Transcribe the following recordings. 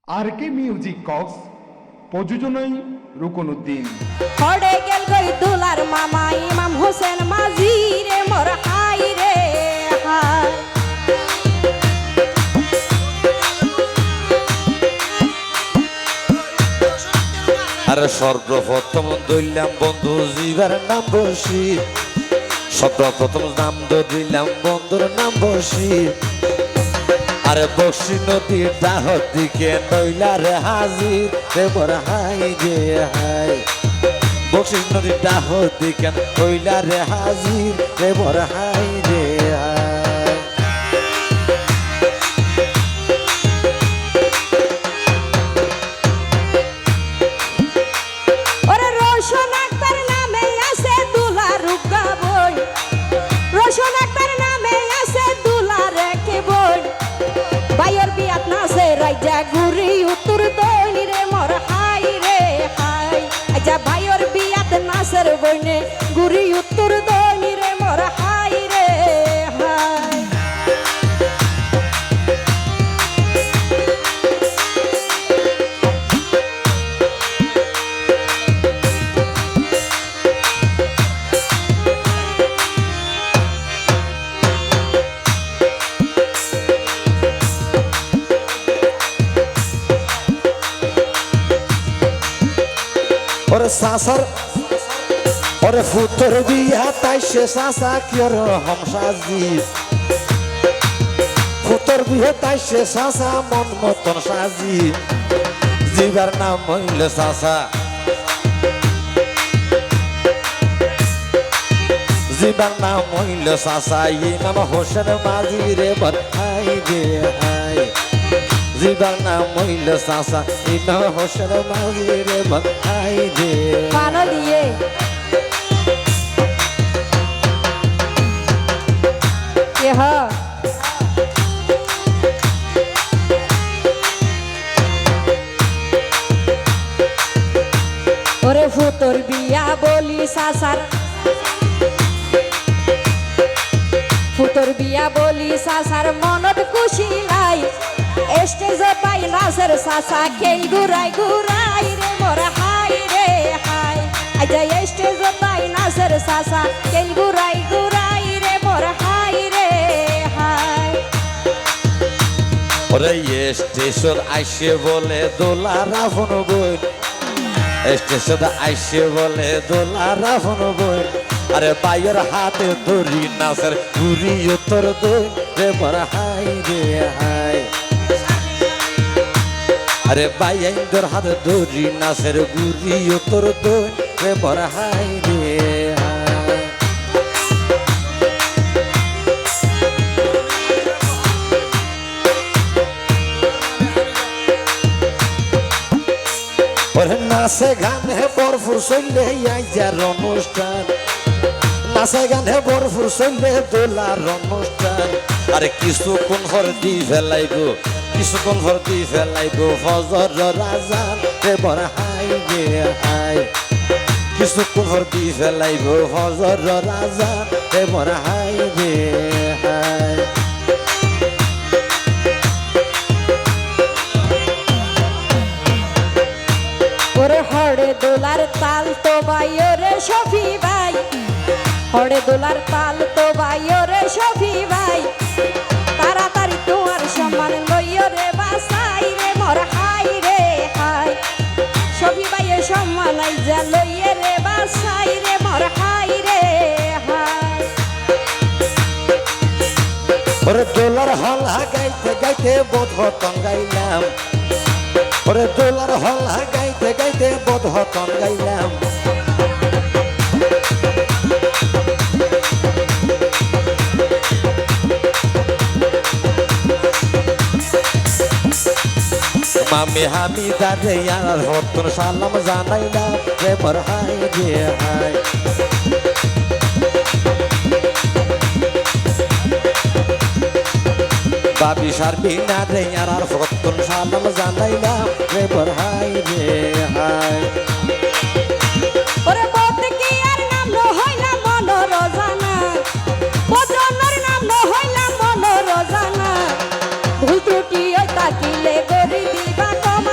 আর কে music Cox প্রযোজনায় রুকনউদ্দিন হড়ে গেল গই দুলার মামা ইমাম হোসেন মাঝি রে মোর হাই রে হাই আর সর্বপ্রথম দইলাম বন্ধু জিবার নাম বসির, সর্বপ্রথম নাম দিলাম বন্ধুর নাম বসির। আরে বসি নদীর ডাহর দিকে নইলার হাজির রে মোর হাই রে হাই। বসি নদীর ডাহর দিকে নইলার হাজির রে মোর হাই রে হাই। ওরে রোশন আক্তার নামে আছে দুলার রুগা বই, রোশন আক্তার নামে আছে দুলার কে বই। বাইয়ের বিয়াত নাচে রাইজা ঘুরি উত্তর দই রে মোর হাই রে হাই। আইজা বাইয়ের বিয়াত নাচের বইনে ঘুরি উত্তর দই রে মোর হাই রে হাই। ওরে সাসার ওরে ফুতর বিয়া তাই সে সাসা কি রহম সাজি, ফুতর বিয়ে তাই সে সাসা মন মতন সাজি। জিবার নাম হইল সাসা, জিবার নাম হইল সাসা ইমাম হোসেন মাঝি রে মোর হাই রে হাই। জিবার নাম হইল সাসা ইমাম হোসেন মাঝি রে মোর হাই রে। পানো দিয়ে কে হ ওরে ফুতর বিয়া বলি সাসার, ফুতর বিয়া বলি সাসার মনত খুশি লাই। স্টেজ পাই নাচের সাসা খেল ঘুরাই ঘুরাই রে মোর হাই রে হাই। আইজা স্টেজ পাই নাচের সাসা খেল ঘুরাই ঘুরাই রে মোর হাই রে হাই। ওরে স্টেশন আইসে বলে দোলা রাফন বই, স্টেশন আইসে বলে দোলা রাফন বই। আরে বাইয়ের হাতে ধরি নাচের ঘুরি উত্তর দই রে মোর হাই রে হাই। আরে বাইয়ের হাতে ধরি নাচের ঘুরি উত্তর দই রে মোর হাই রে হাই। ওরে নাচে গানে ভরপুর চললে আইজার অনুষ্ঠান, নাচে গানে ভরপুর চললে দোলার অনুষ্ঠান। আরে কিছুক্ষণ পর দি ফেলাইব, কিছুক্ষণ পর দি ফেলাইব ফজর রাজান রে মোর হাই রে হাই। কিছুক্ষণ পর দি ফেলাইব ফজর রাজান রে মোর হাই রে হাই। ওরে হড়ে দোলার তাল তো ভাই ওরে শফি ভাই, হড়ে দোলার তাল তো ভাই ওরে শফি ভাই। তাড়াতাড়ি তোমার সম্মান লইও রে বাসাই রে মোর হাই রে হাই। শফি ভাইয়ের সম্মান আইজা লইয়ে রে বাসাই রে মোর হাই রে হাই। ওরে দোলার হলা গাইতে গাইতে বোধহতন গাইলাম, ওরে দোলার হলা গাইতে গাইতে বোধহতন গাইলাম। মামি হামিদা রে আর হতন সালাম জানাইলাম রে মোর হাই রে হাই। বাবি সারবিনা রে আর হতন সালাম জানাইলাম রে মোর হাই রে হাই। ওরে বলতে কি আর নাম হইলাম মনোরজানা, বজনের নাম হইলাম মনোরজানা। ভুল ত্রুটি ওই তাকিলে গরি দিবা কম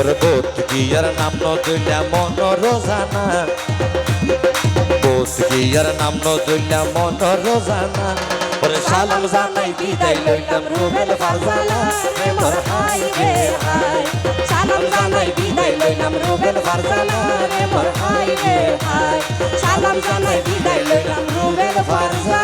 ওরে বোধ গিয়ার নাম নদুল্লা মন রোজানা বোধ গিয়ার নাম নদুল্লা মন রোজানা ওরে সালাম জানাই বিদায় লইলাম রুবেল ফারজানা রে মোর হাই রে হাই সালাম জানাই বিদায় লইলাম রুবেল ফারজানা রে মোর হাই রে হাই সালাম জানাই বিদায় লইলাম রুবেল ফারজানা